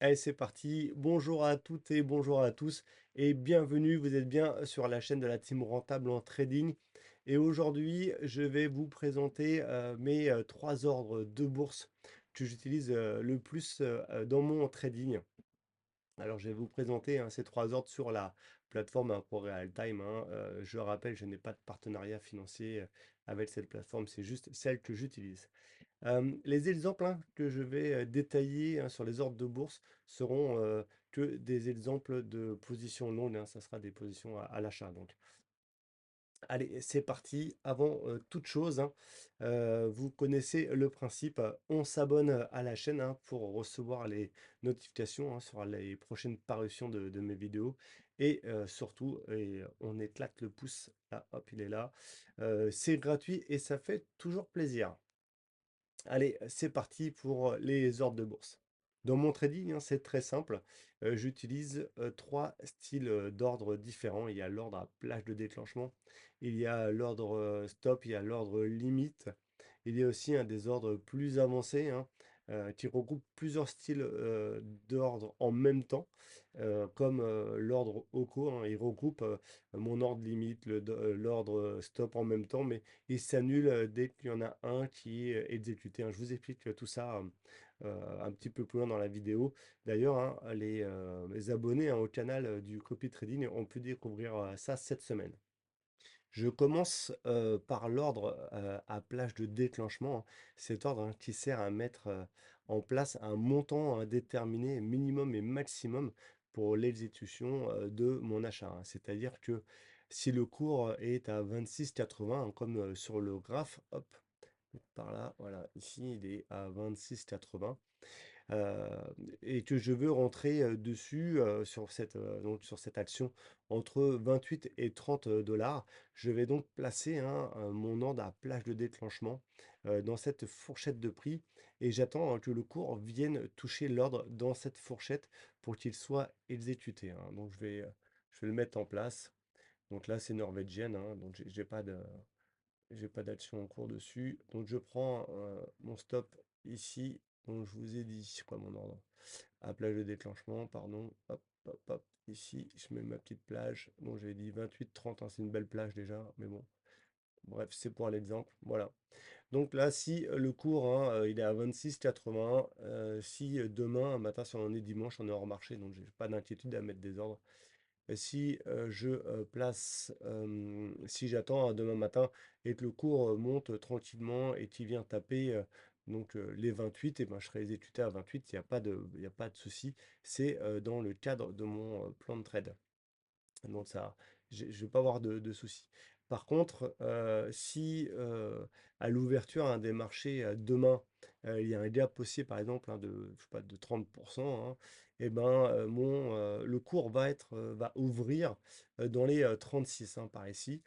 Allez, c'est parti. Bonjour à toutes et bonjour à tous et bienvenue. Vous êtes bien sur la chaîne de la team rentable en trading. Et aujourd'hui, je vais vous présenter mes trois ordres de bourse que j'utilise le plus dans mon trading. Alors, je vais vous présenter ces trois ordres sur la plateforme pour Real Time, hein. Je rappelle, je n'ai pas de partenariat financier avec cette plateforme, c'est juste celle que j'utilise. Les exemples que je vais détailler sur les ordres de bourse seront que des exemples de positions longues, ça sera des positions à l'achat. Donc, allez, c'est parti. Avant toute chose, vous connaissez le principe, on s'abonne à la chaîne pour recevoir les notifications sur les prochaines parutions de mes vidéos. Et surtout, on éclate le pouce, là, hop, il est là. C'est gratuit et ça fait toujours plaisir. Allez, c'est parti pour les ordres de bourse. Dans mon trading, c'est très simple. J'utilise trois styles d'ordre différents. Il y a l'ordre à plage de déclenchement, il y a l'ordre stop, il y a l'ordre limite. Il y a aussi un des ordres plus avancés qui regroupe plusieurs styles d'ordre en même temps, comme l'ordre OCO, il regroupe mon ordre limite, l'ordre stop en même temps, mais il s'annule dès qu'il y en a un qui est exécuté, hein. Je vous explique tout ça un petit peu plus loin dans la vidéo. D'ailleurs, les abonnés au canal du Copy Trading ont pu découvrir ça cette semaine. Je commence par l'ordre à plage de déclenchement, hein. Cet ordre qui sert à mettre en place un montant déterminé, minimum et maximum, pour l'exécution de mon achat, hein. C'est-à-dire que si le cours est à 26,80, comme sur le graphe, hop, par là, voilà, ici il est à 26,80. Et que je veux rentrer dessus donc sur cette action entre 28 et 30 dollars. Je vais donc placer mon ordre à plage de déclenchement dans cette fourchette de prix et j'attends que le cours vienne toucher l'ordre dans cette fourchette pour qu'il soit exécuté, hein. Donc je vais le mettre en place. Donc là c'est norvégienne, donc j'ai pas d'action en cours dessus. Donc je prends mon stop ici. Donc je vous ai dit, c'est quoi mon ordre? À plage de déclenchement, pardon. Hop, hop, hop. Ici, je mets ma petite plage. Donc j'ai dit 28-30, c'est une belle plage déjà, mais bon. Bref, c'est pour l'exemple. Voilà. Donc là, si le cours, il est à 26,80, si demain matin, si on est dimanche, on est hors marché, donc j'ai pas d'inquiétude à mettre des ordres. Si je place, si j'attends demain matin et que le cours monte tranquillement et qu'il vient taper les 28, et ben, je serai exécuté à 28, il y a pas de souci. C'est dans le cadre de mon plan de trade. Donc ça, je ne vais pas avoir de soucis. Par contre, si à l'ouverture des marchés demain, il y a un gap haussier par exemple je sais pas, de 30%, et ben, le cours va ouvrir dans les 36 par ici.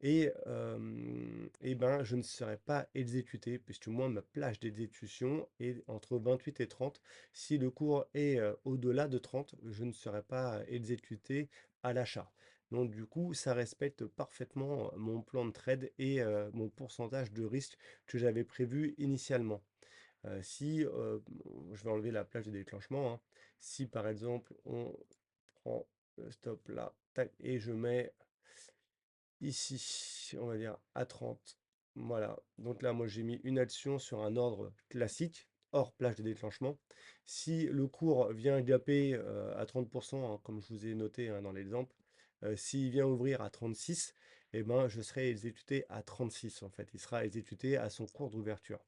Et ben, je ne serai pas exécuté, puisque moi, ma plage d'exécution est entre 28 et 30. Si le cours est au-delà de 30, je ne serai pas exécuté à l'achat. Donc du coup, ça respecte parfaitement mon plan de trade et mon pourcentage de risque que j'avais prévu initialement. Si je vais enlever la plage de déclenchement, si par exemple on prend le stop là, tac, et je mets ici, on va dire à 30. Voilà. Donc là, moi, j'ai mis une action sur un ordre classique, hors plage de déclenchement. Si le cours vient gaper à 30%, comme je vous ai noté dans l'exemple, s'il vient ouvrir à 36, eh ben, je serai exécuté à 36 en fait. Il sera exécuté à son cours d'ouverture.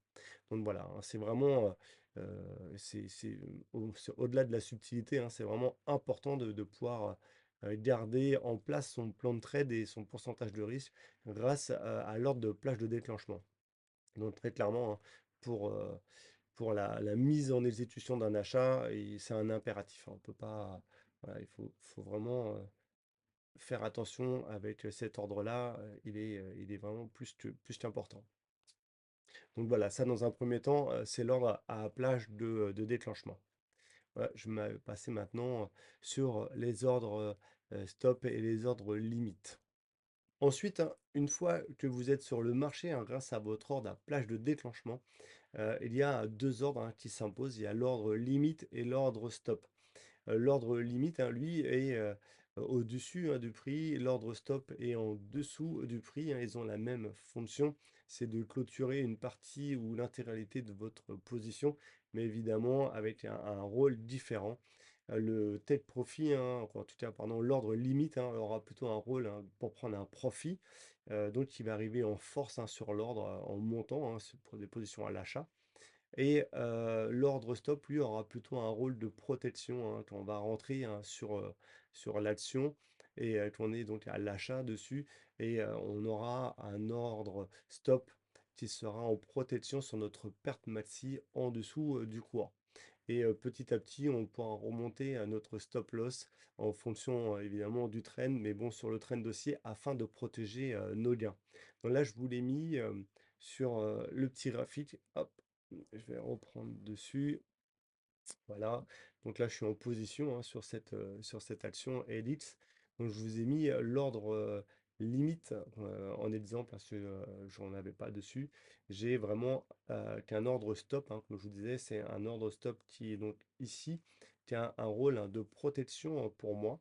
Donc voilà, c'est vraiment, c'est au-delà de la subtilité, c'est vraiment important de pouvoir garder en place son plan de trade et son pourcentage de risque grâce à l'ordre de plage de déclenchement. Donc très clairement, pour la mise en exécution d'un achat, c'est un impératif, on peut pas, voilà, faut vraiment faire attention avec cet ordre-là, il est vraiment plus qu'important. Donc voilà, ça dans un premier temps, c'est l'ordre à plage de déclenchement. Voilà, je vais passer maintenant sur les ordres stop et les ordres limites. Ensuite, une fois que vous êtes sur le marché, grâce à votre ordre à plage de déclenchement, il y a 2 ordres, hein, qui s'imposent. Il y a l'ordre limite et l'ordre stop. L'ordre limite, hein, lui, est, au-dessus, hein, du prix. L'ordre stop est en dessous du prix, hein. Ils ont la même fonction, c'est de clôturer une partie ou l'intégralité de votre position, mais évidemment avec un rôle différent. Le take profit, hein, en tout cas, pardon, l'ordre limite, hein, aura plutôt un rôle, hein, pour prendre un profit, donc il va arriver en force, hein, sur l'ordre, en montant, hein, pour des positions à l'achat. Et l'ordre stop, lui, aura plutôt un rôle de protection, hein, quand on va rentrer, hein, sur l'action et qu'on est donc à l'achat dessus et on aura un ordre stop qui sera en protection sur notre perte maxi en dessous, du cours. Et petit à petit, on pourra remonter à notre stop loss en fonction, évidemment du trend, mais bon, sur le trend aussi afin de protéger, nos gains. Donc là, je vous l'ai mis, sur, le petit graphique. Hop, je vais reprendre dessus. Voilà, donc là je suis en position, hein, sur cette action Elix. Donc je vous ai mis l'ordre limite en exemple parce que j'en avais pas dessus. J'ai vraiment qu'un ordre stop, hein, comme je vous disais, c'est un ordre stop qui est donc ici, qui a un rôle, hein, de protection pour moi.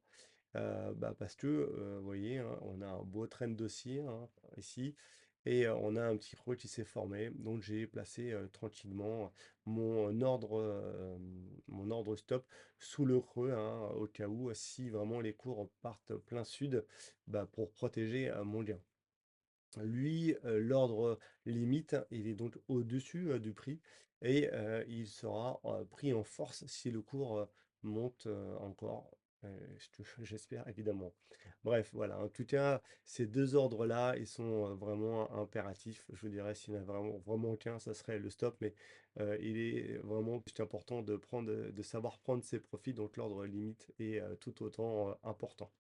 Bah, parce que, vous voyez, hein, on a un beau train de dossier, hein, ici et on a un petit creux qui s'est formé. Donc j'ai placé, tranquillement mon ordre stop sous le creux, hein, au cas où, si vraiment les cours partent plein sud, bah, pour protéger, mon gain. Lui, l'ordre limite, il est donc au-dessus, du prix et il sera, pris en force si le cours, monte, encore, ce que j'espère évidemment. Bref, voilà, en tout cas, ces 2 ordres-là, ils sont, vraiment impératifs. Je vous dirais s'il y en a vraiment qu'un, ça serait le stop, mais il est vraiment plus important de savoir prendre ses profits, donc l'ordre limite est, tout autant, important.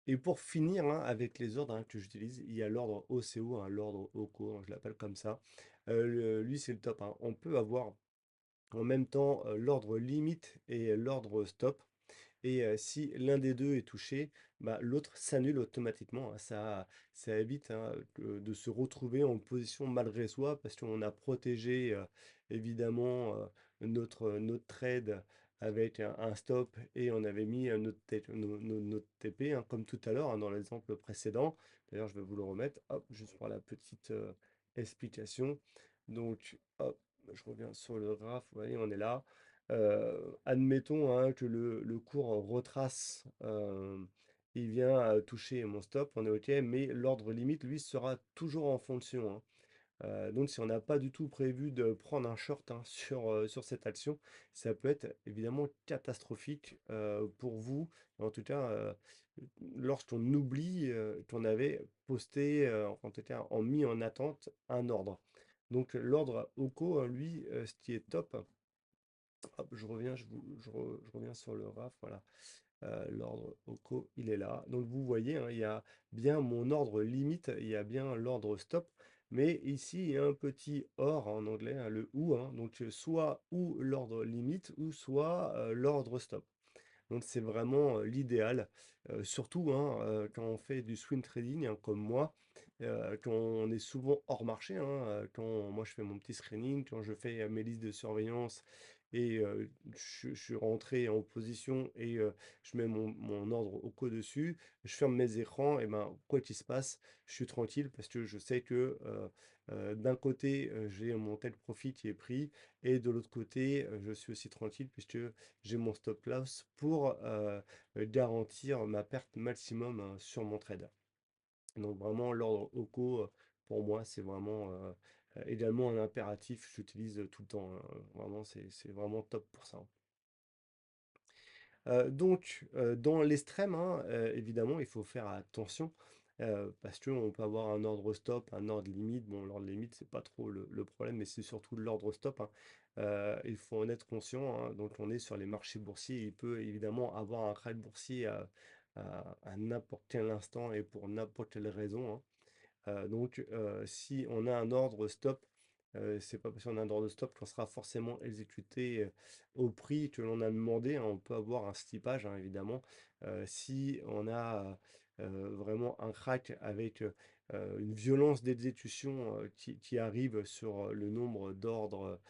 Et pour finir, hein, avec les ordres, hein, que j'utilise, il y a l'ordre OCO, hein, l'ordre OCO, hein, je l'appelle comme ça. Lui, c'est le top, hein. On peut avoir en même temps l'ordre limite et l'ordre stop. Et si l'un des 2 est touché, bah, l'autre s'annule automatiquement, hein. Ça évite, hein, de se retrouver en position malgré soi parce qu'on a protégé, évidemment, notre trade avec un stop et on avait mis, notre TP, hein, comme tout à l'heure, hein, dans l'exemple précédent. D'ailleurs, je vais vous le remettre, hop, juste pour la petite, explication. Donc hop, je reviens sur le graphe, vous voyez, on est là. Admettons, hein, que le cours retrace, il vient toucher mon stop, on est OK, mais l'ordre limite, lui, sera toujours en fonction, hein. Donc si on n'a pas du tout prévu de prendre un short, hein, sur cette action, ça peut être évidemment catastrophique pour vous. En tout cas, lorsqu'on oublie qu'on avait posté, en tout cas, en mis en attente un ordre. Donc l'ordre OCO, lui, ce qui est top, hop, je reviens, je reviens sur le RAF, voilà. L'ordre OCO, il est là. Donc vous voyez, hein, il y a bien mon ordre limite, il y a bien l'ordre stop, mais ici il y a un petit OR en anglais, hein, le OU, hein, donc soit ou l'ordre limite ou soit l'ordre stop. Donc c'est vraiment, l'idéal, surtout, hein, quand on fait du swing trading, hein, comme moi, quand on est souvent hors marché, hein, quand moi je fais mon petit screening, quand je fais, mes listes de surveillance et je suis rentré en position et je mets mon ordre au co dessus, je ferme mes écrans et ben, quoi qu'il se passe, je suis tranquille parce que je sais que, d'un côté, j'ai mon tel profit qui est pris et de l'autre côté, je suis aussi tranquille puisque j'ai mon stop loss pour garantir ma perte maximum, hein, sur mon trade. Donc vraiment l'ordre OCO, pour moi, c'est vraiment également un impératif. J'utilise tout le temps, hein. Vraiment, c'est vraiment top pour ça. Donc dans l'extrême, hein, évidemment, il faut faire attention, parce qu'on peut avoir un ordre stop, un ordre limite. Bon, l'ordre limite, c'est pas trop le problème, mais c'est surtout l'ordre stop, hein. Il faut en être conscient, hein. Donc on est sur les marchés boursiers, il peut évidemment avoir un crash boursier à n'importe quel instant et pour n'importe quelle raison, hein. Donc si on a un ordre stop, c'est pas parce qu'on a un ordre stop qu'on sera forcément exécuté, au prix que l'on a demandé, hein. On peut avoir un steepage, hein, évidemment. Si on a, vraiment un crack avec une violence d'exécution qui arrive sur le nombre d'ordres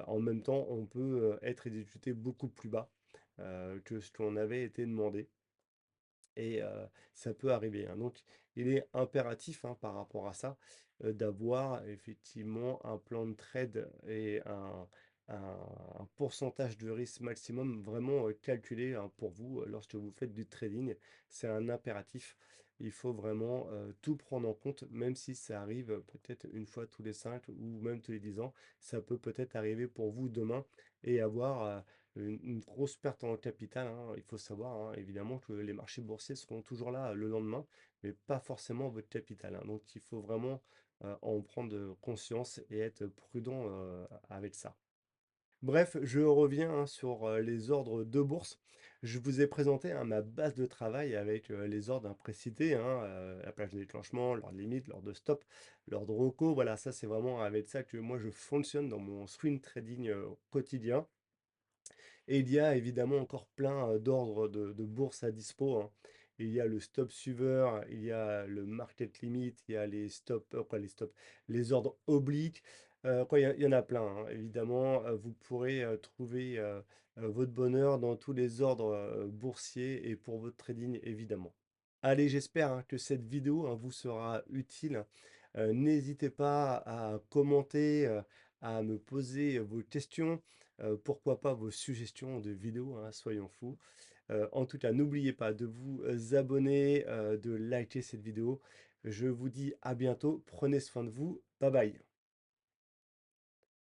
en même temps, on peut être exécuté beaucoup plus bas que ce qu'on avait été demandé. Et ça peut arriver, hein. Donc il est impératif, hein, par rapport à ça, d'avoir effectivement un plan de trade et un un pourcentage de risque maximum vraiment, calculé, hein, pour vous, lorsque vous faites du trading. C'est un impératif. Il faut vraiment, tout prendre en compte, même si ça arrive, peut-être une fois tous les 5 ou même tous les 10 ans. Ça peut peut-être arriver pour vous demain et avoir, une grosse perte en capital, hein. Il faut savoir, hein, évidemment, que les marchés boursiers seront toujours là le lendemain, mais pas forcément votre capital, hein. Donc il faut vraiment en prendre conscience et être prudent avec ça. Bref, je reviens, hein, sur les ordres de bourse. Je vous ai présenté, hein, ma base de travail avec les ordres précités, hein, la plage de déclenchement, l'ordre limite, l'ordre de stop, l'ordre reco. Voilà, ça c'est vraiment avec ça que moi je fonctionne dans mon swing trading quotidien. Et il y a évidemment encore plein d'ordres de bourse à dispo, hein. Il y a le stop suiveur, il y a le market limit, il y a les stop, quoi, les stop, les ordres obliques. Quoi, il y en a plein, hein. Évidemment, vous pourrez trouver votre bonheur dans tous les ordres boursiers et pour votre trading, évidemment. Allez, j'espère, hein, que cette vidéo, hein, vous sera utile. N'hésitez pas à commenter, à me poser vos questions, pourquoi pas vos suggestions de vidéos, hein, soyons fous. En tout cas, n'oubliez pas de vous abonner, de liker cette vidéo. Je vous dis à bientôt, prenez soin de vous, bye bye.